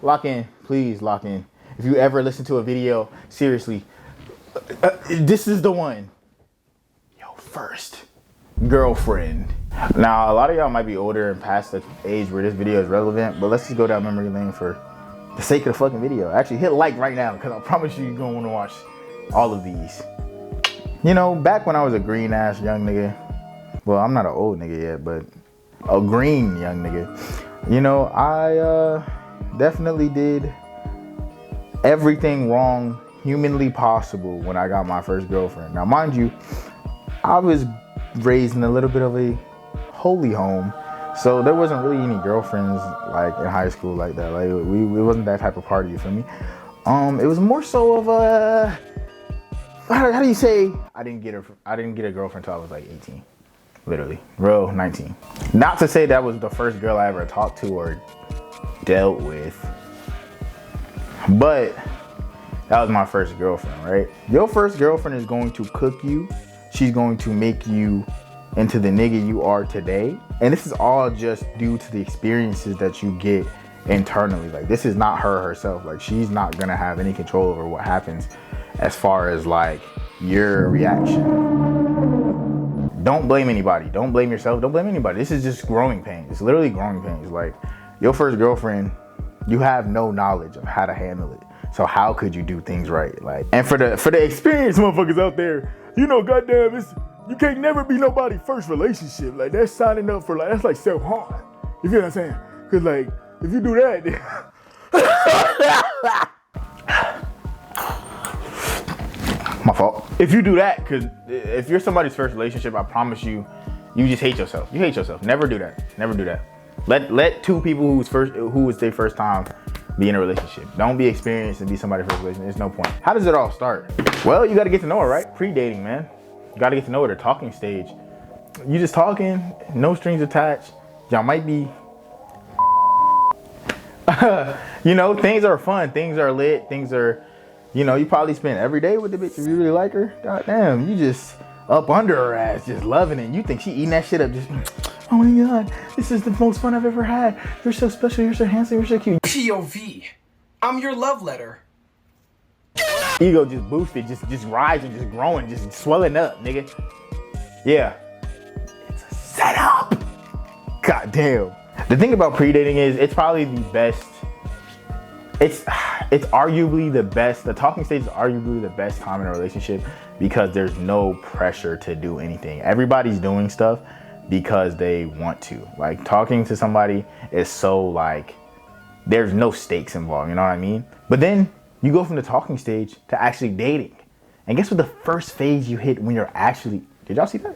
Lock in, please lock in. If you ever listen to a video, seriously, this is the one. Yo, first girlfriend. Now, a lot of y'all might be older and past the age where this video is relevant, but let's just go down memory lane for the sake of the fucking video. Actually, hit like right now, because I promise you, you're gonna want to watch all of these. You know, back when I was a green ass young nigga, well, I'm not an old nigga yet, but a green young nigga. You know, I definitely did everything wrong humanly possible when I got my first girlfriend. Now, mind you, I was raised in a little bit of a holy home, so there wasn't really any girlfriends like in high school like that. Like it wasn't that type of party, you feel me? It was more so of a, how do you say, I didn't get a girlfriend until I was like 18. Literally, bro, 19. Not to say that was the first girl I ever talked to or dealt with, but that was my first girlfriend, right? Your first girlfriend is going to cook you. She's going to make you into the nigga you are today. And this is all just due to the experiences that you get internally. Like, this is not her herself. Like, she's not gonna have any control over what happens as far as like your reaction. Don't blame anybody. Don't blame yourself. Don't blame anybody. This is just growing pains. It's literally growing pains. Like, your first girlfriend, you have no knowledge of how to handle it. So how could you do things right? Like, and for the experienced motherfuckers out there, you know, goddamn, you can't never be nobody first relationship. Like, that's signing up for, like, that's like self-harm. You feel what I'm saying? Cause like, if you do that, my fault. If you do that, cause if you're somebody's first relationship, I promise you, you just hate yourself. You hate yourself. Never do that. Never do that. Let two people who was their first time be in a relationship. Don't be experienced and be somebody's first relationship. There's no point. How does it all start? Well, you got to get to know her, right? Pre-dating, man. You got to get to know her. The talking stage. You just talking, no strings attached. Y'all might be, you know, things are fun. Things are lit. Things are, you know, you probably spend every day with the bitch if you really like her. God damn, you just up under her ass, just loving it. You think she eating that shit up, just, oh my God, this is the most fun I've ever had. You're so special, you're so handsome, you're so cute. POV, I'm your love letter. Ego just boosted, just rising, just growing, just swelling up, nigga. Yeah, it's a setup. God damn. The thing about pre-dating is it's probably the best. It's arguably the best. The talking stage is arguably the best time in a relationship because there's no pressure to do anything. Everybody's doing stuff because they want to. Like, talking to somebody is so, like, there's no stakes involved, you know what I mean? But then you go from the talking stage to actually dating. And guess what the first phase you hit when you're actually, did y'all see that?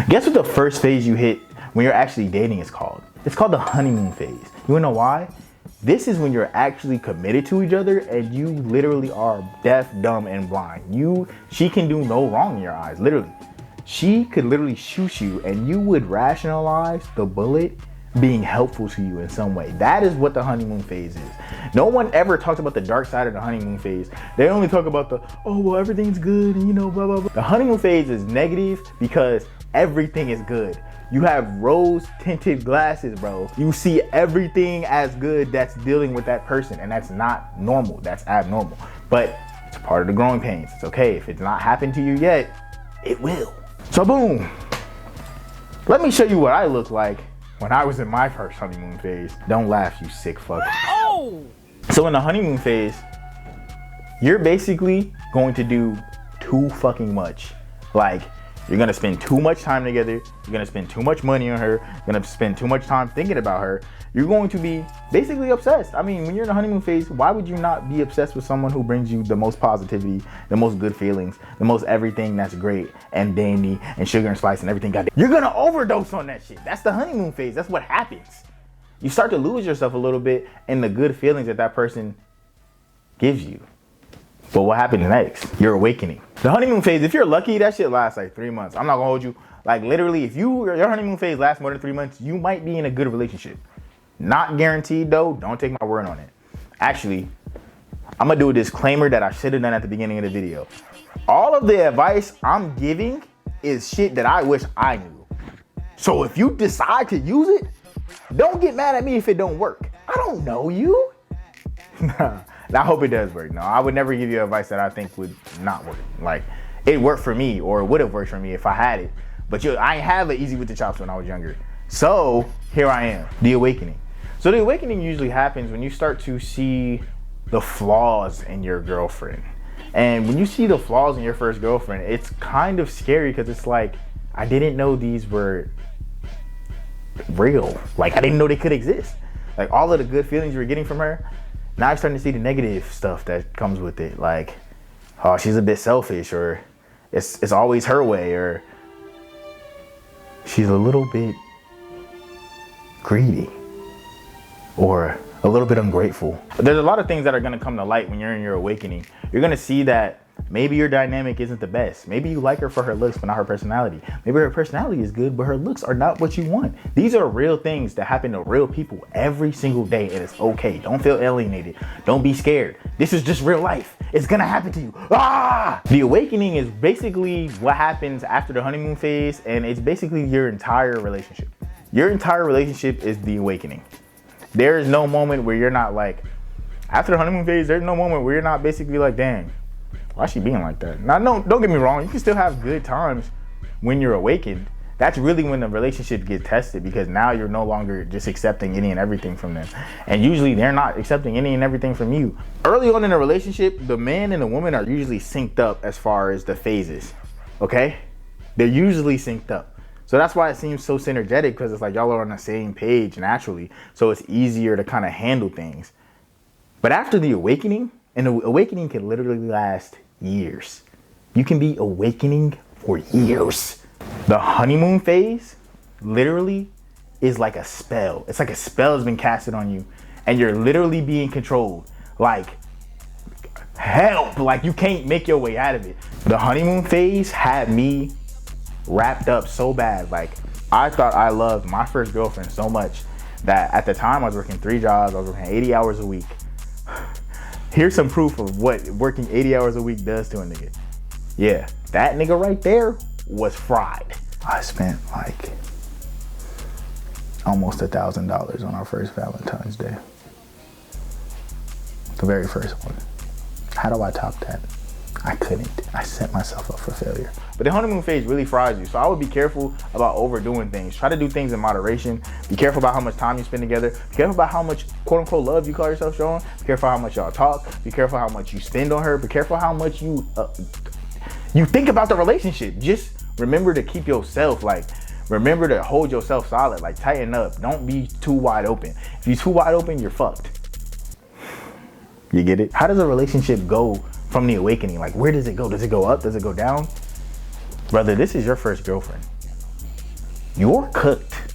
Guess what the first phase you hit when you're actually dating is called? It's called the honeymoon phase. You wanna know why? This is when you're actually committed to each other and you literally are deaf, dumb, and blind. She can do no wrong in your eyes, literally. She could literally shoot you and you would rationalize the bullet being helpful to you in some way. That is what the honeymoon phase is. No one ever talks about the dark side of the honeymoon phase. They only talk about the, oh, well, everything's good and you know, blah, blah, blah. The honeymoon phase is negative because everything is good. You have rose-tinted glasses, bro. You see everything as good that's dealing with that person, and that's not normal. That's abnormal. But it's part of the growing pains. It's okay. If it's not happened to you yet, it will. So boom. Let me show you what I looked like when I was in my first honeymoon phase. Don't laugh, you sick fuck. Oh! So in the honeymoon phase, you're basically going to do too fucking much. Like, you're gonna spend too much time together. You're gonna spend too much money on her. You're gonna spend too much time thinking about her. You're going to be basically obsessed. I mean, when you're in the honeymoon phase, why would you not be obsessed with someone who brings you the most positivity, the most good feelings, the most everything that's great and dandy and sugar and spice and everything? Goddamn. You're gonna overdose on that shit. That's the honeymoon phase. That's what happens. You start to lose yourself a little bit in the good feelings that person gives you. But what happens next? Your awakening. The honeymoon phase, if you're lucky, that shit lasts like 3 months. I'm not gonna hold you. Like, literally, if your honeymoon phase lasts more than 3 months, you might be in a good relationship. Not guaranteed though, don't take my word on it. Actually, I'm gonna do a disclaimer that I should have done at the beginning of the video. All of the advice I'm giving is shit that I wish I knew. So if you decide to use it, don't get mad at me if it don't work. I don't know you. Nah, I hope it does work. No, I would never give you advice that I think would not work. Like, it worked for me, or it would have worked for me if I had it. But I ain't have it easy with the chops when I was younger. So here I am, the awakening. So the awakening usually happens when you start to see the flaws in your girlfriend. And when you see the flaws in your first girlfriend, it's kind of scary because it's like, I didn't know these were real. Like, I didn't know they could exist. Like, all of the good feelings you were getting from her, now you're starting to see the negative stuff that comes with it. Like, oh, she's a bit selfish, or it's always her way, or she's a little bit greedy, or a little bit ungrateful. There's a lot of things that are gonna come to light when you're in your awakening. You're gonna see that maybe your dynamic isn't the best. Maybe you like her for her looks, but not her personality. Maybe her personality is good, but her looks are not what you want. These are real things that happen to real people every single day, and it's okay. Don't feel alienated. Don't be scared. This is just real life. It's gonna happen to you. Ah! The awakening is basically what happens after the honeymoon phase, and it's basically your entire relationship. Your entire relationship is the awakening. There is no moment where you're not like, after the honeymoon phase, there's no moment where you're not basically like, dang, why is she being like that? Now, no, don't get me wrong. You can still have good times when you're awakened. That's really when the relationship gets tested, because now you're no longer just accepting any and everything from them. And usually they're not accepting any and everything from you. Early on in a relationship, the man and the woman are usually synced up as far as the phases, okay? They're usually synced up. So that's why it seems so synergetic, because it's like y'all are on the same page naturally. So it's easier to kind of handle things. But after the awakening, and the awakening can literally last years. You can be awakening for years. The honeymoon phase literally is like a spell. It's like a spell has been casted on you, and you're literally being controlled. Like, help, like you can't make your way out of it. The honeymoon phase had me wrapped up so bad. Like, I thought I loved my first girlfriend so much that at the time I was working 3 jobs. I was working 80 hours a week. Here's some proof of what working 80 hours a week does to a nigga. Yeah, that nigga right there was fried. I spent like almost $1,000 on our first Valentine's Day. The very first one. How do I top that? I couldn't. I set myself up for failure. But the honeymoon phase really fries you. So I would be careful about overdoing things. Try to do things in moderation. Be careful about how much time you spend together. Be careful about how much quote unquote love you call yourself showing. Be careful how much y'all talk. Be careful how much you spend on her. Be careful how much you think about the relationship. Just remember to keep yourself, like, remember to hold yourself solid. Like, tighten up. Don't be too wide open. If you're too wide open, you're fucked. You get it? How does a relationship go from the awakening? Like, where does it go? Does it go up? Does it go down? Brother, this is your first girlfriend. You're cooked.